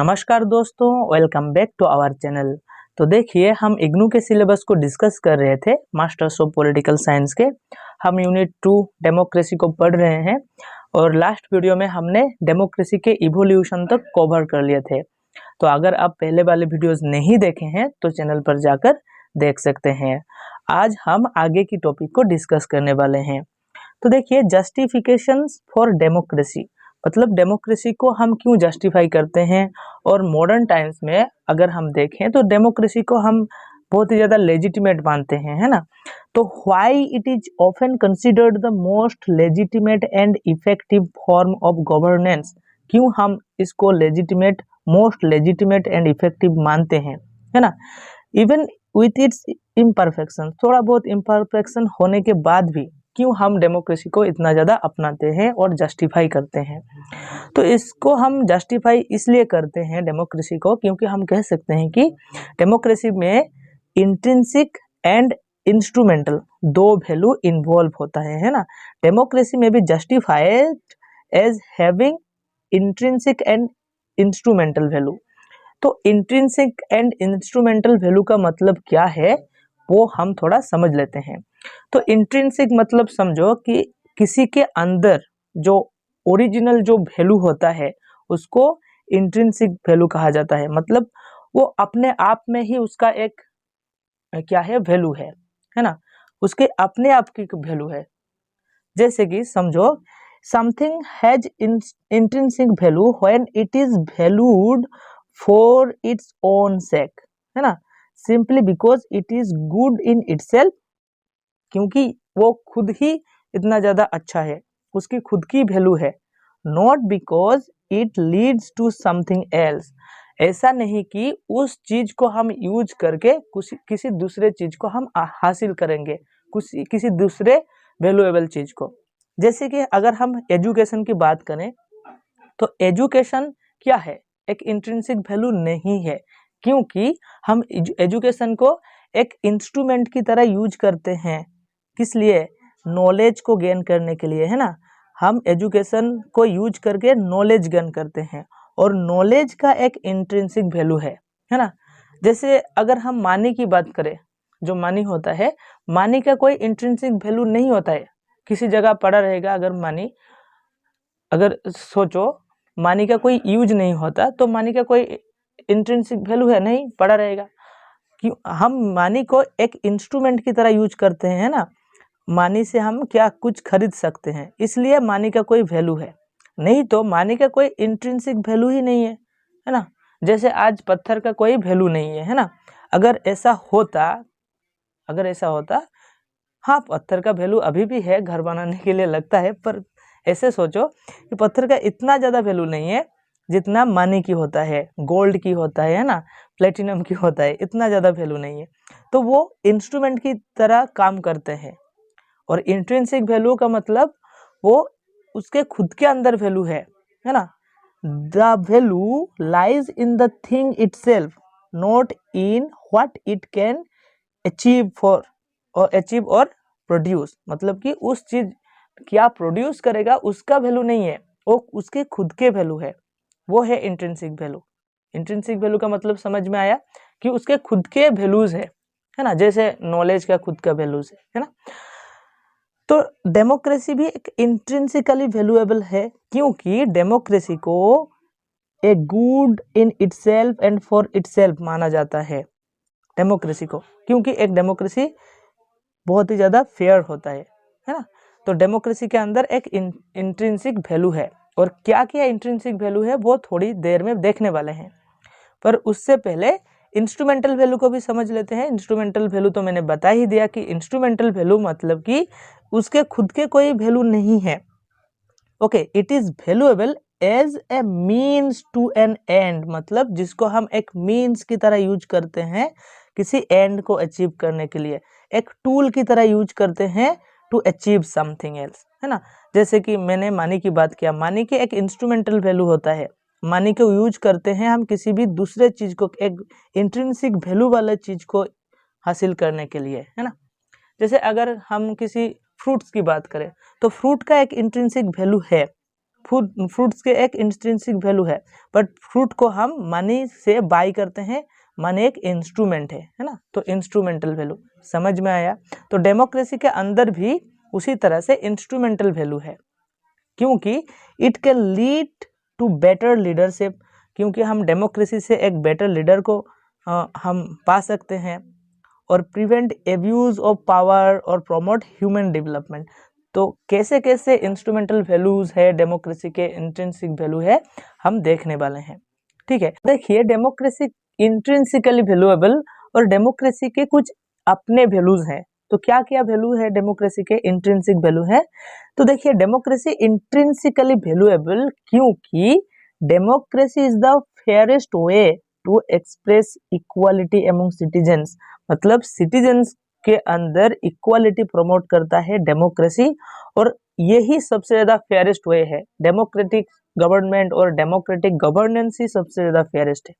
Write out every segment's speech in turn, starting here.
नमस्कार दोस्तों, welcome back to our channel. तो देखिए, हम इग्नू के सिलेबस को डिस्कस कर रहे थे मास्टर्स ऑफ पॉलिटिकल साइंस के। हम यूनिट 2 डेमोक्रेसी को पढ़ रहे हैं और लास्ट वीडियो में हमने डेमोक्रेसी के इवोल्यूशन तक कवर कर लिए थे। तो अगर आप पहले वाले वीडियोस नहीं देखे हैं तो चैनल पर जाकर देख सकते हैं। आज हम आगे की टॉपिक को डिस्कस करने वाले हैं। तो देखिए, जस्टिफिकेशंस फॉर डेमोक्रेसी मतलब डेमोक्रेसी को हम क्यों जस्टिफाई करते हैं। और मॉडर्न टाइम्स में अगर हम देखें तो डेमोक्रेसी को हम बहुत ही ज़्यादा लेजिटिमेट मानते हैं, है ना। तो why it is often considered the most legitimate and effective form of governance, क्यों हम इसको legitimate, most legitimate and effective मानते हैं, है ना। इवन विथ इट्स इम्परफेक्शन, थोड़ा बहुत इम्परफेक्शन होने के बाद भी क्यों हम डेमोक्रेसी को इतना ज़्यादा अपनाते हैं और जस्टिफाई करते हैं। तो इसको हम जस्टिफाई इसलिए करते हैं डेमोक्रेसी को, क्योंकि हम कह सकते हैं कि डेमोक्रेसी में इंट्रिंसिक एंड इंस्ट्रूमेंटल दो वैल्यू इन्वॉल्व होता है ना। डेमोक्रेसी में भी justified as having intrinsic and instrumental value. तो इंट्रिंसिक एंड इंस्ट्रूमेंटल वैल्यू का मतलब क्या है वो हम थोड़ा समझ लेते हैं। तो इंट्रिंसिक मतलब समझो कि किसी के अंदर जो ओरिजिनल जो वैल्यू होता है उसको इंट्रिंसिक वैल्यू कहा जाता है। मतलब वो अपने आप में ही उसका एक क्या है, वैल्यू है ना। उसके अपने आप की वैल्यू है। जैसे कि समझो, something has intrinsic value when it is valued for its own सेक, है ना। Simply because it is good in itself, क्योंकि वो खुद ही इतना ज़्यादा अच्छा है, उसकी खुद की वैल्यू है। Not because it leads to something else, ऐसा नहीं कि उस चीज़ को हम यूज करके किसी दूसरे चीज़ को हम हासिल करेंगे, किसी दूसरे वैल्यूएबल चीज़ को। जैसे कि अगर हम एजुकेशन की बात करें तो एजुकेशन क्या है, एक इंट्रिंसिक वैल्यू नहीं है, क्योंकि हम एजुकेशन को एक इंस्ट्रूमेंट की तरह यूज करते हैं। किस लिए? नॉलेज को गेन करने के लिए, है ना। हम एजुकेशन को यूज करके नॉलेज गेन करते हैं और नॉलेज का एक इंट्रिंसिक वैल्यू है ना। जैसे अगर हम मनी की बात करें, जो मनी होता है, मनी का कोई इंट्रिंसिक वैल्यू नहीं होता है, किसी जगह पड़ा रहेगा। अगर मनी, अगर सोचो मनी का कोई यूज नहीं होता तो मनी का कोई इंट्रिंसिक वैल्यू है नहीं, पड़ा रहेगा। क्यों? हम मनी को एक इंस्ट्रूमेंट की तरह यूज करते हैं ना। मनी से हम क्या कुछ खरीद सकते हैं, इसलिए मनी का कोई वैल्यू है, नहीं तो मनी का कोई इंट्रिंसिक वैल्यू ही नहीं है ना। जैसे आज पत्थर का कोई वैल्यू नहीं है ना। अगर ऐसा होता हाँ, पत्थर का वैल्यू अभी भी है, घर बनाने के लिए लगता है, पर ऐसे सोचो कि पत्थर का इतना ज़्यादा वैल्यू नहीं है जितना मनी की होता है, गोल्ड की होता है ना, प्लेटिनम की होता है, इतना ज़्यादा वैल्यू नहीं है। तो वो इंस्ट्रूमेंट की तरह काम करते हैं। और इंट्रिंसिक वैल्यू का मतलब वो उसके खुद के अंदर वैल्यू है ना। The value lies in the thing itself, not in what it can achieve और प्रोड्यूस। मतलब कि उस चीज क्या प्रोड्यूस करेगा उसका वैल्यू नहीं है, वो उसके खुद के वैल्यू है, वो है इंट्रिंसिक वैल्यू। इंट्रिंसिक वैल्यू का मतलब समझ में आया कि उसके खुद के वैल्यूज है ना। जैसे नॉलेज का खुद का वैल्यूज है ना। तो डेमोक्रेसी भी एक इंट्रिंसिकली वैल्यूएबल है, क्योंकि डेमोक्रेसी को a good in itself and for itself माना जाता है डेमोक्रेसी को, क्योंकि एक डेमोक्रेसी बहुत ही ज़्यादा फेयर होता है ना। तो डेमोक्रेसी के अंदर एक इंट्रिंसिक वैल्यू है, और क्या क्या इंट्रिंसिक वैल्यू है वो थोड़ी देर में देखने वाले हैं। पर उससे पहले इंस्ट्रूमेंटल वैल्यू को भी समझ लेते हैं। इंस्ट्रूमेंटल वैल्यू तो मैंने बता ही दिया कि इंस्ट्रूमेंटल वैल्यू मतलब कि उसके खुद के कोई वैल्यू नहीं है। Okay, it is valuable as a means to an end, मतलब जिसको हम एक मीन्स की तरह यूज करते हैं किसी एंड को अचीव करने के लिए, एक टूल की तरह यूज करते हैं टू अचीव समथिंग एल्स, है ना। जैसे कि मैंने मनी की बात किया, मनी के एक इंस्ट्रूमेंटल वैल्यू होता है, मनी को यूज करते हैं हम किसी भी दूसरे चीज को, एक इंट्रिंसिक वैल्यू वाले चीज को हासिल करने के लिए, है ना। जैसे अगर हम किसी फ्रूट्स की बात करें तो फ्रूट का एक इंट्रिंसिक वैल्यू है, फ्रूट्स के एक इंट्रिंसिक वैल्यू है, बट फ्रूट को हम मनी से बाय करते हैं, मनी एक इंस्ट्रूमेंट है ना, तो इंस्ट्रूमेंटल वैल्यू समझ में आया। तो डेमोक्रेसी के अंदर भी उसी तरह से इंस्ट्रूमेंटल वैल्यू है, क्योंकि it can lead to better leadership, क्योंकि हम डेमोक्रेसी से एक बेटर लीडर को हम पा सकते हैं, और प्रिवेंट एब्यूज ऑफ पावर और प्रमोट ह्यूमन डेवलपमेंट। तो कैसे कैसे इंस्ट्रूमेंटल वैल्यूज है डेमोक्रेसी के, इंट्रिंसिक वैल्यू है, हम देखने वाले हैं। ठीक है, देखिए डेमोक्रेसी इंट्रिंसिकली वैल्यूएबल और डेमोक्रेसी के कुछ अपने वैल्यूज हैं। तो क्या क्या वैल्यू है डेमोक्रेसी के, इंट्रिंसिक वैल्यू है। तो देखिए डेमोक्रेसी इंट्रिंसिकली वैल्यूएबल क्योंकि democracy is the fairest way to express equality among citizens, मतलब सिटीजन्स के अंदर इक्वालिटी प्रमोट करता है डेमोक्रेसी, और यही सबसे ज्यादा फेयरेस्ट वे है। डेमोक्रेटिक गवर्नमेंट और डेमोक्रेटिक गवर्नेंस ही सबसे ज्यादा फेयरेस्ट है।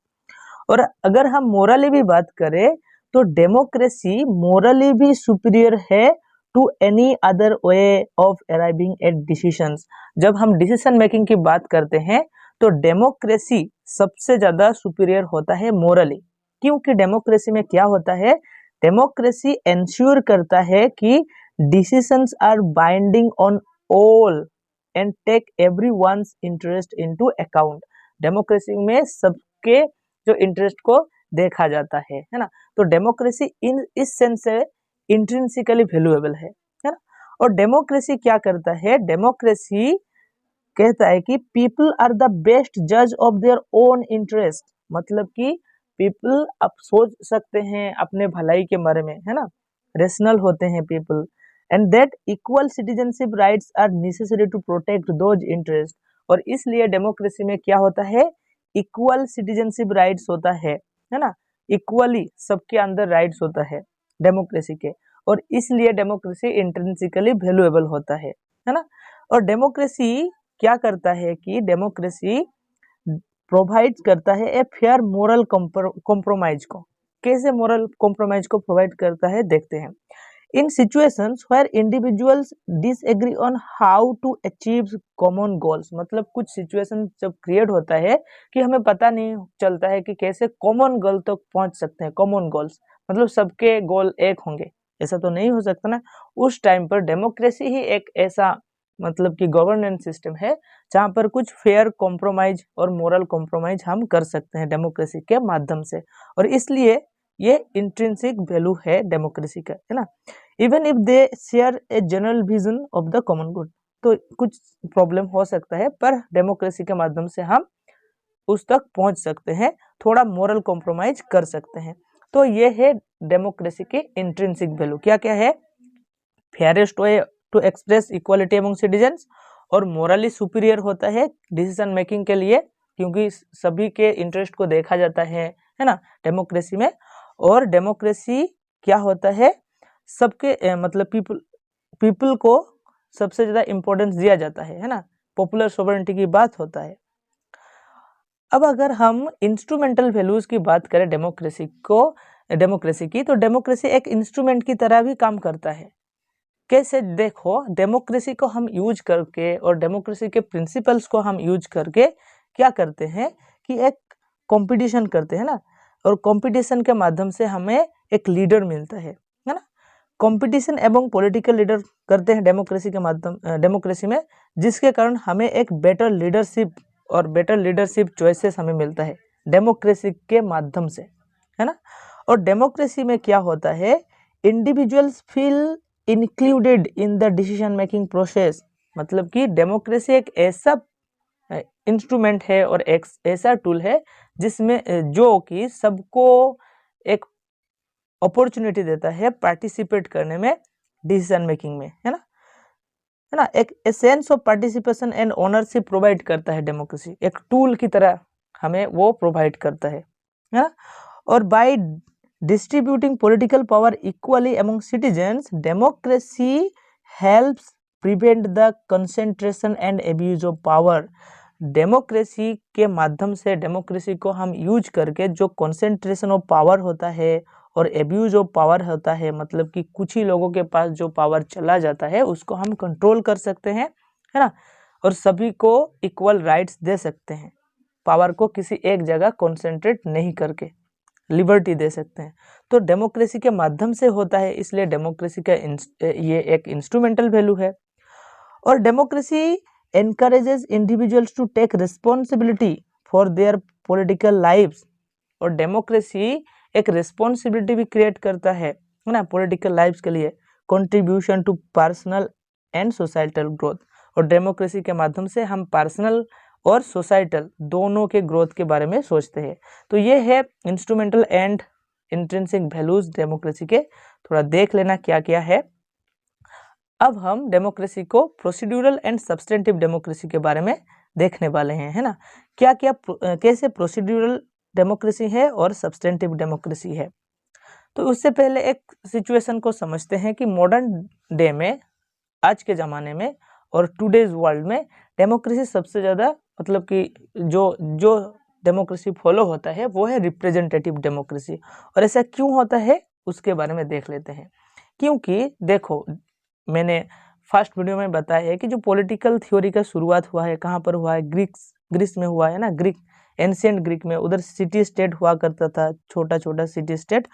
और अगर हम मोरली भी बात करें तो डेमोक्रेसी मोरली भी सुपीरियर है to any other way of arriving at decisions. जब हम डिसीजन मेकिंग की बात करते हैं तो डेमोक्रेसी सबसे ज्यादा सुपीरियर होता है मोरली, क्योंकि डेमोक्रेसी में क्या होता है, डेमोक्रेसी एंश्योर करता है कि decisions are binding on all and take everyone's interest into account. Democracy में सबके जो इंटरेस्ट को देखा जाता है ना। तो डेमोक्रेसी इन इस सेंस से इंट्रिंसिकली वैल्यूएबल है ना। और डेमोक्रेसी क्या करता है, डेमोक्रेसी कहता है कि पीपल आर द बेस्ट जज ऑफ देयर ओन इंटरेस्ट, मतलब कि पीपल अब सोच सकते हैं अपने भलाई के बारे में, है ना, रेशनल होते हैं people, and that equal citizenship rights are necessary to protect those interest. और इसलिए डेमोक्रेसी में क्या होता है, इक्वल सिटीजनशिप राइट्स होता है ना, इक्वली सबके अंदर राइट्स होता है डेमोक्रेसी के, और इसलिए डेमोक्रेसी इंट्रिंसिकली वैल्यूएबल होता है ना। और डेमोक्रेसी क्या करता है कि डेमोक्रेसी प्रोवाइड करता है ए फेयर मोरल कॉम्प्रोमाइज को। कैसे मोरल कॉम्प्रोमाइज को प्रोवाइड करता है, देखते हैं। In situations where individuals disagree on how to achieve common goals, मतलब कुछ सिचुएशन जब क्रिएट होता है कि हमें पता नहीं चलता है कि कैसे कॉमन गोल तक पहुंच सकते हैं। कॉमन गोल्स मतलब सबके गोल एक होंगे, ऐसा तो नहीं हो सकता ना। उस टाइम पर डेमोक्रेसी ही एक ऐसा मतलब कि गवर्नेंस सिस्टम है जहां पर कुछ फेयर कॉम्प्रोमाइज और मोरल कॉम्प्रोमाइज हम कर सकते हैं डेमोक्रेसी के माध्यम से, और इसलिए ये इंट्रिंसिक वैल्यू है डेमोक्रेसी का, है ना। Even if they share a general vision of the common good, तो कुछ प्रॉब्लम हो सकता है पर डेमोक्रेसी के माध्यम से हम उस तक पहुंच सकते हैं, थोड़ा मोरल कॉम्प्रोमाइज कर सकते हैं। तो ये है डेमोक्रेसी के इंट्रिंसिक वैल्यू। क्या क्या है, fairest way to express equality among citizens, और मोरली सुपीरियर होता है डिसीजन मेकिंग के लिए, क्योंकि सभी के इंटरेस्ट को देखा जाता है ना डेमोक्रेसी में। और डेमोक्रेसी क्या होता है, सबके मतलब पीपल को सबसे ज्यादा इंपॉर्टेंस दिया जाता है ना, पॉपुलर सोवरेनिटी की बात होता है। अब अगर हम इंस्ट्रूमेंटल वैल्यूज की बात करें डेमोक्रेसी की, तो डेमोक्रेसी एक इंस्ट्रूमेंट की तरह भी काम करता है। कैसे, देखो डेमोक्रेसी को हम यूज करके और डेमोक्रेसी के प्रिंसिपल्स को हम यूज करके क्या करते हैं कि एक कंपटीशन करते हैं ना, और कंपटीशन के माध्यम से हमें एक लीडर मिलता है ना। कंपटीशन एवं पॉलिटिकल लीडर करते हैं डेमोक्रेसी के माध्यम, डेमोक्रेसी में, जिसके कारण हमें एक बेटर लीडरशिप और बेटर लीडरशिप चॉइसेस हमें मिलता है डेमोक्रेसी के माध्यम से, है ना। और डेमोक्रेसी में क्या होता है, individuals feel included in the decision making process, मतलब कि डेमोक्रेसी एक ऐसा इंस्ट्रूमेंट है और एक ऐसा टूल है जिसमें जो कि सबको एक अपॉर्चुनिटी देता है पार्टिसिपेट करने में डिसीजन मेकिंग में, है ना। एक sense of participation and ownership provide करता है डेमोक्रेसी, एक टूल की तरह हमें वो प्रोवाइड करता है ना। और bye distributing political power equally among citizens, democracy helps prevent the concentration and abuse of power। Democracy के माध्यम से, डेमोक्रेसी को हम यूज करके जो कंसेंट्रेशन ऑफ पावर होता है और एब्यूज ऑफ पावर होता है, मतलब कि कुछ ही लोगों के पास जो पावर चला जाता है उसको हम कंट्रोल कर सकते हैं, है ना। और सभी को इक्वल राइट्स दे सकते हैं, पावर को किसी एक जगह कॉन्सेंट्रेट नहीं करके लिबर्टी दे सकते हैं। तो डेमोक्रेसी के माध्यम से होता है, इसलिए डेमोक्रेसी का ये एक इंस्ट्रूमेंटल वैल्यू है। और democracy encourages individuals to take responsibility for their political lives. और डेमोक्रेसी एक रिस्पॉन्सिबिलिटी भी क्रिएट करता है ना पॉलिटिकल लाइव्स के लिए, contribution to personal and societal growth. और डेमोक्रेसी के माध्यम से हम पर्सनल और सोसाइटल दोनों के ग्रोथ के बारे में सोचते हैं। तो ये है instrumental and intrinsic values democracy के। थोड़ा देख लेना क्या क्या है। अब हम डेमोक्रेसी को प्रोसीड्यूरल एंड सब्सटेंटिव डेमोक्रेसी के बारे में देखने वाले हैं, है ना। क्या क्या कैसे प्रोसीड्यूरल डेमोक्रेसी है और सब्सटेंटिव डेमोक्रेसी है। तो उससे पहले एक सिचुएशन को समझते हैं कि मॉडर्न डे में, आज के ज़माने में और टुडेज वर्ल्ड में डेमोक्रेसी सबसे ज़्यादा मतलब कि जो डेमोक्रेसी फॉलो होता है वो है रिप्रेजेंटेटिव डेमोक्रेसी। और ऐसा क्यों होता है उसके बारे में देख लेते हैं। क्योंकि देखो, मैंने फर्स्ट वीडियो में बताया है कि जो पॉलिटिकल थ्योरी का शुरुआत हुआ है कहाँ पर हुआ है, ग्रीस में हुआ है ना। ग्रीक, एंशिएंट ग्रीक में, उधर सिटी स्टेट हुआ करता था, छोटा छोटा सिटी स्टेट।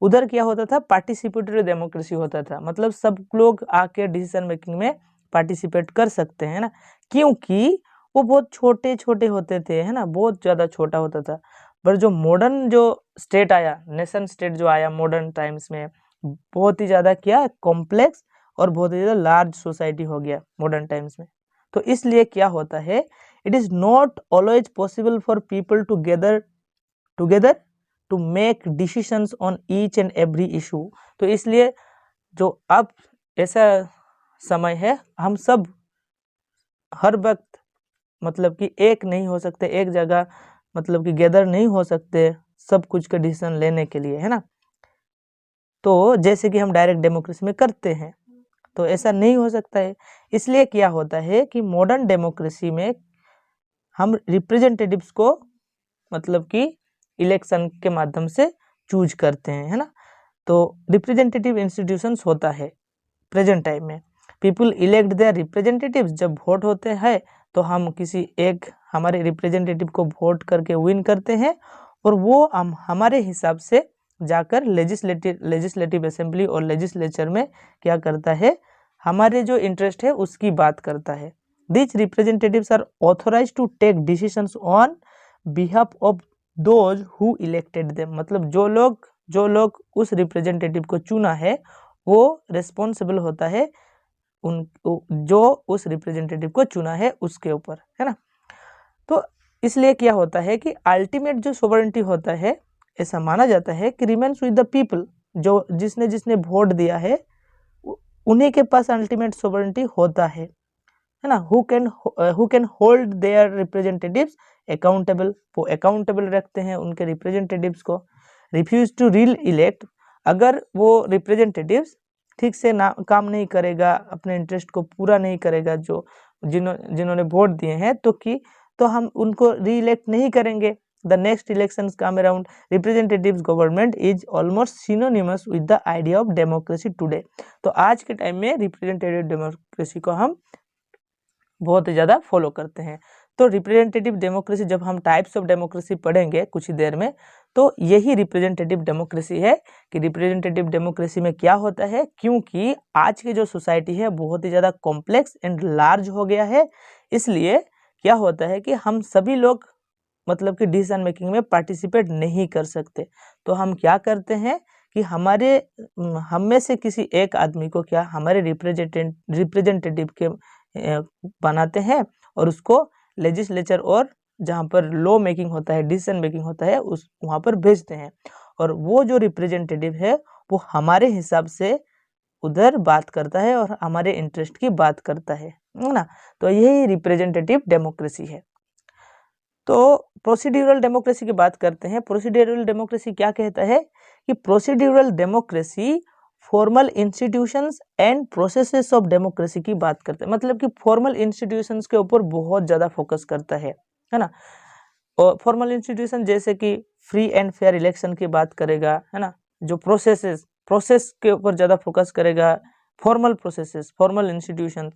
उधर क्या होता था, पार्टिसिपेटरी डेमोक्रेसी होता था, मतलब सब लोग आके डिसीजन मेकिंग में पार्टिसिपेट कर सकते हैं ना, क्योंकि वो बहुत छोटे छोटे होते थे, है ना, बहुत ज़्यादा छोटा होता था। पर जो मॉडर्न जो स्टेट आया, नेशन स्टेट जो आया मॉडर्न टाइम्स में, बहुत ही ज़्यादा क्या कॉम्प्लेक्स और बहुत ही ज़्यादा लार्ज सोसाइटी हो गया मॉडर्न टाइम्स में। तो इसलिए क्या होता है, it is not always possible for people to together to make decisions on each and every issue. तो इसलिए जो अब ऐसा समय है, हम सब हर वक्त मतलब कि एक नहीं हो सकते, एक जगह मतलब कि गैदर नहीं हो सकते सब कुछ का डिसीजन लेने के लिए, है ना। तो जैसे कि हम डायरेक्ट डेमोक्रेसी में करते हैं, तो ऐसा नहीं हो सकता है। इसलिए क्या होता है कि मॉडर्न डेमोक्रेसी में हम रिप्रेजेंटेटिव्स को मतलब कि इलेक्शन के माध्यम से चूज करते हैं, है ना। तो रिप्रेजेंटेटिव इंस्टीट्यूशंस होता है प्रेजेंट टाइम में। पीपल इलेक्ट देयर रिप्रेजेंटेटिव्स, जब वोट होते हैं तो हम किसी एक हमारे रिप्रेजेंटेटिव को वोट करके विन करते हैं, और वो हम हमारे हिसाब से जाकर लेजिस्लेटिव असेंबली और लेजिस्लेचर में क्या करता है, हमारे जो इंटरेस्ट है उसकी बात करता है। This representatives are authorised to take decisions on behalf of those who elected them. मतलब जो लोग उस रिप्रेजेंटेटिव को चुना है वो रिस्पॉन्सिबल होता है उन जो उस रिप्रेजेंटेटिव को चुना है उसके ऊपर, है ना। तो इसलिए क्या होता है कि अल्टीमेट जो सोवरेनिटी होता है, ऐसा माना जाता है कि रिमेन्स विद द पीपल। जो जिसने वोट दिया है उन्हीं के पास अल्टीमेट सोवरेनिटी होता है ना। Who can hold their representatives accountable, वो अकाउंटेबल रखते हैं उनके रिप्रेजेंटेटिव्स को। रिफ्यूज टू रील इलेक्ट, अगर वो रिप्रेजेंटेटिव्स ठीक से ना काम नहीं करेगा, अपने इंटरेस्ट को पूरा नहीं करेगा, जो जिन्होंने वोट दिए हैं, तो हम उनको री इलेक्ट नहीं करेंगे। The next elections come around, representatives government is almost synonymous with the idea of democracy today. तो आज के टाइम में रिप्रेजेंटेटिव डेमोक्रेसी को हम बहुत ज़्यादा फॉलो करते हैं। तो रिप्रेजेंटेटिव डेमोक्रेसी, जब हम टाइप्स ऑफ डेमोक्रेसी पढ़ेंगे कुछ ही देर में, तो यही रिप्रेजेंटेटिव डेमोक्रेसी है कि रिप्रेजेंटेटिव डेमोक्रेसी में क्या होता है, क्योंकि आज की जो सोसाइटी है बहुत ही ज़्यादा कॉम्प्लेक्स एंड लार्ज हो गया है, इसलिए क्या होता है कि हम सभी लोग मतलब कि डिसीजन मेकिंग में पार्टिसिपेट नहीं कर सकते। तो हम क्या करते हैं कि हम में से किसी एक आदमी को क्या हमारे रिप्रेजेंटेटिव के बनाते हैं और उसको लेजिस्लेचर और जहाँ पर लॉ मेकिंग होता है, डिसीजन मेकिंग होता है, उस वहाँ पर भेजते हैं। और वो जो रिप्रेजेंटेटिव है वो हमारे हिसाब से उधर बात करता है और हमारे इंटरेस्ट की बात करता है ना। तो यही रिप्रेजेंटेटिव डेमोक्रेसी है। तो प्रोसीड्यूरल डेमोक्रेसी की बात करते हैं। प्रोसीड्यूरल डेमोक्रेसी क्या कहता है कि procedural democracy formal institutions and processes of democracy की बात करते हैं। मतलब कि फॉर्मल इंस्टीट्यूशंस के ऊपर बहुत ज़्यादा फोकस करता है ना। और फॉर्मल इंस्टीट्यूशन जैसे कि फ्री एंड फेयर इलेक्शन की बात करेगा, है ना। जो प्रोसेस के ऊपर ज़्यादा फोकस करेगा, formal processes, formal institutions,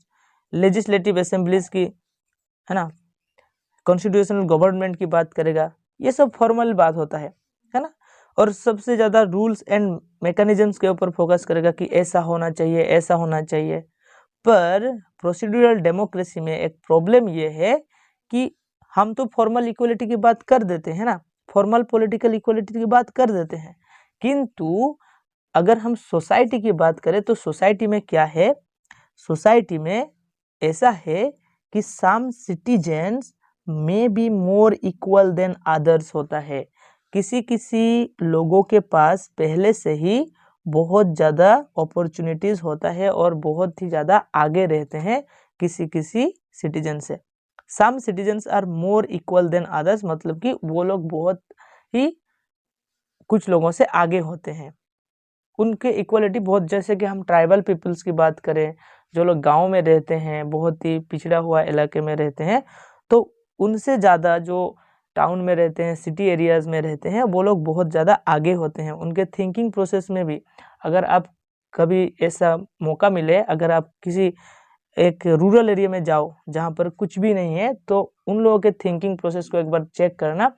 legislative assemblies की है ना, कॉन्स्टिट्यूशनल गवर्नमेंट की बात करेगा, ये सब फॉर्मल बात होता है ना। और सबसे ज़्यादा रूल्स एंड मैकेनिज्म्स के ऊपर फोकस करेगा कि ऐसा होना चाहिए, ऐसा होना चाहिए। पर प्रोसीड्यूरल डेमोक्रेसी में एक प्रॉब्लम ये है कि हम तो फॉर्मल इक्वलिटी की बात कर देते हैं ना, फॉर्मल पॉलिटिकल इक्वलिटी की बात कर देते हैं, किंतु अगर हम सोसाइटी की बात करें तो सोसाइटी में क्या है, सोसाइटी में ऐसा है कि सम सिटीजन्स में B more equal than others होता है। किसी लोगों के पास पहले से ही बहुत ज़्यादा अपॉर्चुनिटीज होता है और बहुत ही ज़्यादा आगे रहते हैं किसी सिटीजन से। Some citizens are more equal than others, मतलब कि वो लोग बहुत ही कुछ लोगों से आगे होते हैं, उनके इक्वलिटी बहुत, जैसे कि हम ट्राइबल पीपल्स की बात करें, जो लोग गांव में रहते हैं, बहुत ही पिछड़ा हुआ इलाके में रहते हैं, तो उनसे ज़्यादा जो टाउन में रहते हैं, सिटी एरियाज़ में रहते हैं, वो लोग बहुत ज़्यादा आगे होते हैं उनके थिंकिंग प्रोसेस में भी। अगर आप कभी ऐसा मौका मिले, अगर आप किसी एक रूरल एरिया में जाओ जहाँ पर कुछ भी नहीं है, तो उन लोगों के थिंकिंग प्रोसेस को एक बार चेक करना,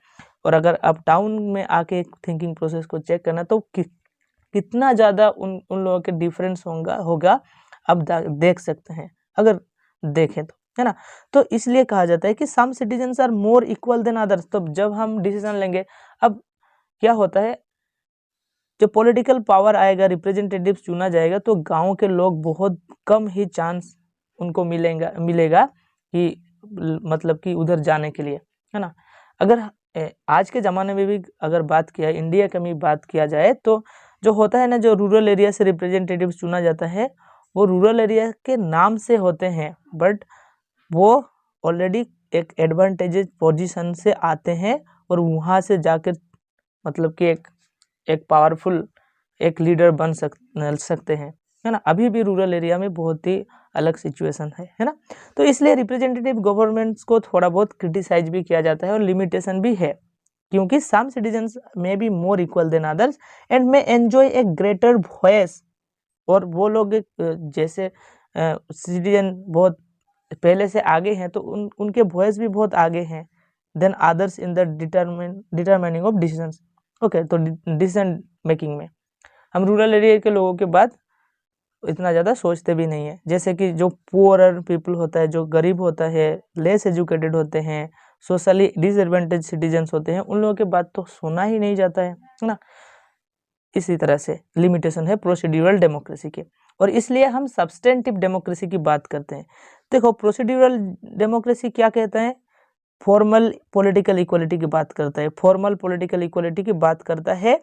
और अगर आप टाउन में आके थिंकिंग प्रोसेस को चेक करना, तो कितना ज़्यादा उन लोगों के डिफरेंस होगा आप देख सकते हैं, अगर देखें तो, है ना। तो इसलिए कहा जाता है कि some citizens are more equal than others. तो जब हम डिसीजन लेंगे, अब क्या होता है, जब पॉलिटिकल पावर आएगा, रिप्रेजेंटेटिव चुना जाएगा, तो गांव के लोग बहुत कम ही चांस उनको मिलेगा कि मतलब कि उधर जाने के लिए, है ना। अगर आज के ज़माने में भी अगर बात किया, इंडिया का भी बात किया जाए, तो जो होता है ना, जो रूरल एरिया से रिप्रेजेंटेटिव चुना जाता है, वो रूरल एरिया के नाम से होते हैं, बट वो ऑलरेडी एक एडवांटेजेस पोजीशन से आते हैं और वहाँ से जाकर मतलब कि एक पावरफुल एक लीडर बन सकते हैं, है ना। अभी भी रूरल एरिया में बहुत ही अलग सिचुएशन है ना। तो इसलिए रिप्रेजेंटेटिव गवर्नमेंट्स को थोड़ा बहुत क्रिटिसाइज भी किया जाता है और लिमिटेशन भी है, क्योंकि some citizens may be more equal than others and may enjoy a greater voice. और वो लोग जैसे सिटीजन बहुत पहले से आगे हैं, तो उनके वॉइस भी बहुत आगे हैं than others in the determining of decisions. Okay, तो डिसीजन मेकिंग में हम रूरल एरिया के लोगों के बाद इतना ज़्यादा सोचते भी नहीं है। जैसे कि जो पुअर पीपल होता है, जो गरीब होता है, लेस एजुकेटेड होते हैं, सोशली डिसएडवांटेज सिटीजन्स होते हैं, उन लोगों के बात तो सुना ही नहीं जाता है ना। इसी तरह से लिमिटेशन है प्रोसीड्यूरल डेमोक्रेसी के, और इसलिए हम सब्सटेंटिव डेमोक्रेसी की बात करते हैं। देखो, प्रोसीड्यूरल डेमोक्रेसी क्या कहता है, फॉर्मल पॉलिटिकल इक्वलिटी की बात करता है, फॉर्मल पॉलिटिकल इक्वलिटी की बात करता है,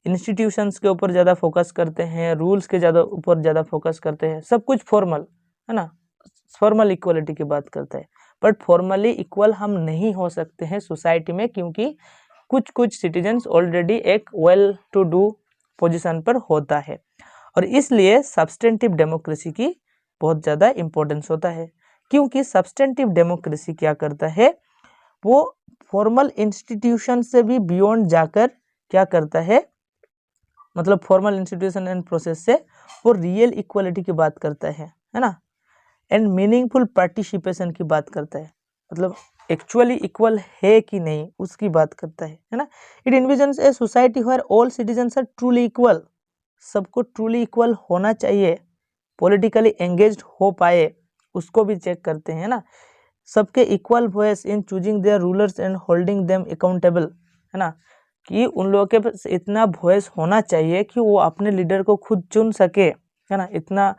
इंस्टीट्यूशंस के ऊपर ज़्यादा फोकस करते हैं, रूल्स के ऊपर ज़्यादा फोकस करते हैं, सब कुछ फॉर्मल, है ना, फॉर्मल इक्वलिटी की बात करता है। बट फॉर्मली इक्वल हम नहीं हो सकते हैं सोसाइटी में, क्योंकि कुछ सिटीजन्स ऑलरेडी एक वेल टू डू पोजीशन पर होता है, और इसलिए सब्सटेंटिव डेमोक्रेसी की बहुत ज़्यादा इम्पोर्टेंस होता है। क्योंकि सब्सटेंटिव डेमोक्रेसी क्या करता है, वो फॉर्मल इंस्टीट्यूशन से भी बियॉन्ड जाकर क्या करता है, मतलब फॉर्मल इंस्टीट्यूशन एंड प्रोसेस से वो रियल इक्वलिटी की बात करता है ना, एंड मीनिंगफुल पार्टिसिपेशन की बात करता है, मतलब एक्चुअली इक्वल है कि नहीं उसकी बात करता है ना। It envisions a society where all citizens are truly equal, सबको ट्रूली इक्वल होना चाहिए, पॉलिटिकली एंगेज्ड हो पाए, उसको भी चेक करते हैं ना। सबके equal voice in choosing their rulers and holding them accountable, है ना, कि उन लोगों के पास इतना वॉइस होना चाहिए कि वो अपने लीडर को खुद चुन सके, है ना, इतना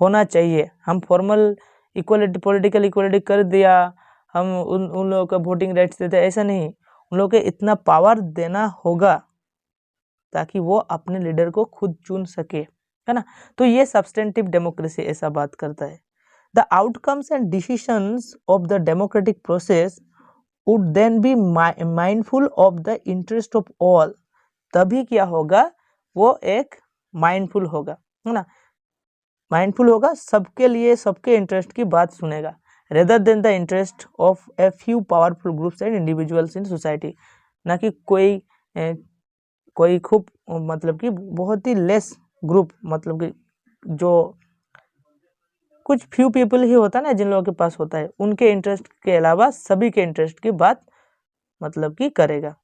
होना चाहिए। हम फॉर्मल इक्वलिटी पॉलिटिकल इक्वलिटी कर दिया, हम उन लोगों को वोटिंग राइट्स देते, ऐसा नहीं, उन लोगों को इतना पावर देना होगा ताकि वो अपने लीडर को खुद चुन सके, है ना। तो ये सब्सटेंटिव डेमोक्रेसी ऐसा बात करता है। The outcomes and decisions of the democratic process would then be mindful of the interest of all, तभी क्या होगा, वो एक माइंडफुल होगा, है ना, माइंडफुल होगा, सबके लिए सबके इंटरेस्ट की बात सुनेगा, rather than the interest of a few powerful groups and individuals in society, ना कि कोई खूब मतलब कि बहुत ही लेस ग्रुप, मतलब कि जो कुछ फ्यू पीपल ही होता है ना जिन लोगों के पास होता है, उनके इंटरेस्ट के अलावा सभी के इंटरेस्ट की बात मतलब कि करेगा।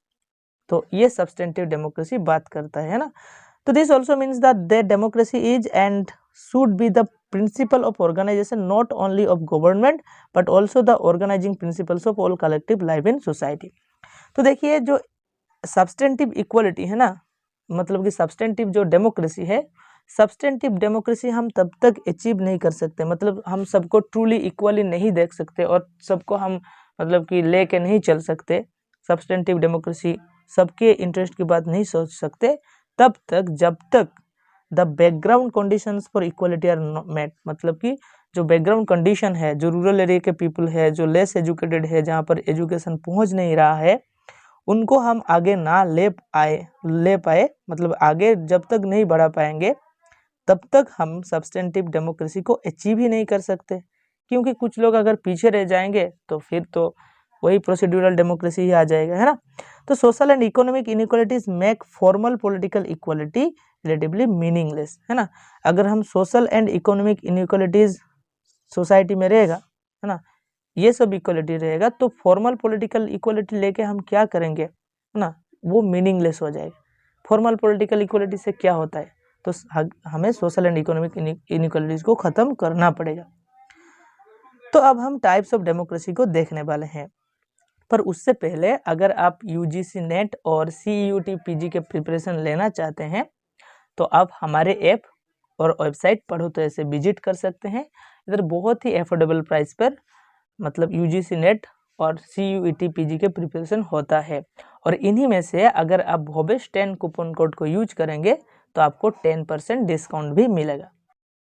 तो ये सब्सटेंटिव डेमोक्रेसी बात करता है ना। तो this also means that democracy is and should be the principle of organisation not only of government but also the organising principles of all collective life in society. तो देखिए जो सब्सटेंटिव इक्वलिटी है ना, मतलब कि सब्सटेंटिव जो democracy है, substantive democracy हम तब तक अचीव नहीं कर सकते, मतलब हम सबको ट्रूली इक्वली नहीं देख सकते और सबको हम मतलब कि लेके नहीं चल सकते। सब्सटेंटिव डेमोक्रेसी सबके इंटरेस्ट की बात नहीं सोच सकते तब तक जब तक the background conditions for equality are met, मतलब कि जो बैकग्राउंड कंडीशन है, जो रूरल एरिया के पीपल है, जो लेस एजुकेटेड है, जहाँ पर एजुकेशन पहुँच नहीं रहा है, उनको हम आगे ना ले पाए, मतलब आगे जब तक नहीं बढ़ा पाएंगे तब तक हम सब्सटेंटिव डेमोक्रेसी को अचीव ही नहीं कर सकते। क्योंकि कुछ लोग अगर पीछे रह जाएंगे तो फिर तो वही प्रोसीड्यूरल डेमोक्रेसी ही आ जाएगा, है ना। तो social and economic inequalities make formal political equality relatively meaningless, है ना। अगर हम social and economic inequalities society में रहेगा, है ना, ये सब इक्वालिटी रहेगा, तो फॉर्मल पॉलिटिकल इक्वालिटी लेके हम क्या करेंगे, है ना, वो मीनिंगलेस हो जाएगा। फॉर्मल पॉलिटिकल इक्वालिटी से क्या होता है, तो हमें सोशल एंड इकोनॉमिक इनइक्वालिटीज को खत्म करना पड़ेगा। तो अब हम टाइप्स ऑफ डेमोक्रेसी को देखने वाले हैं, पर उससे पहले अगर आप यूजीसी नेट और सीईयूटी पीजी के प्रिपरेशन लेना चाहते हैं तो आप हमारे ऐप और वेबसाइट पढ़ो तो ऐसे विजिट कर सकते हैं। इधर बहुत ही अफोर्डेबल प्राइस पर मतलब यूजीसी नेट और सीयूईटी पीजी के प्रिपरेशन होता है। और इन्हीं में से अगर आप भोबेश 10 कूपन कोड को यूज करेंगे तो आपको 10% डिस्काउंट भी मिलेगा।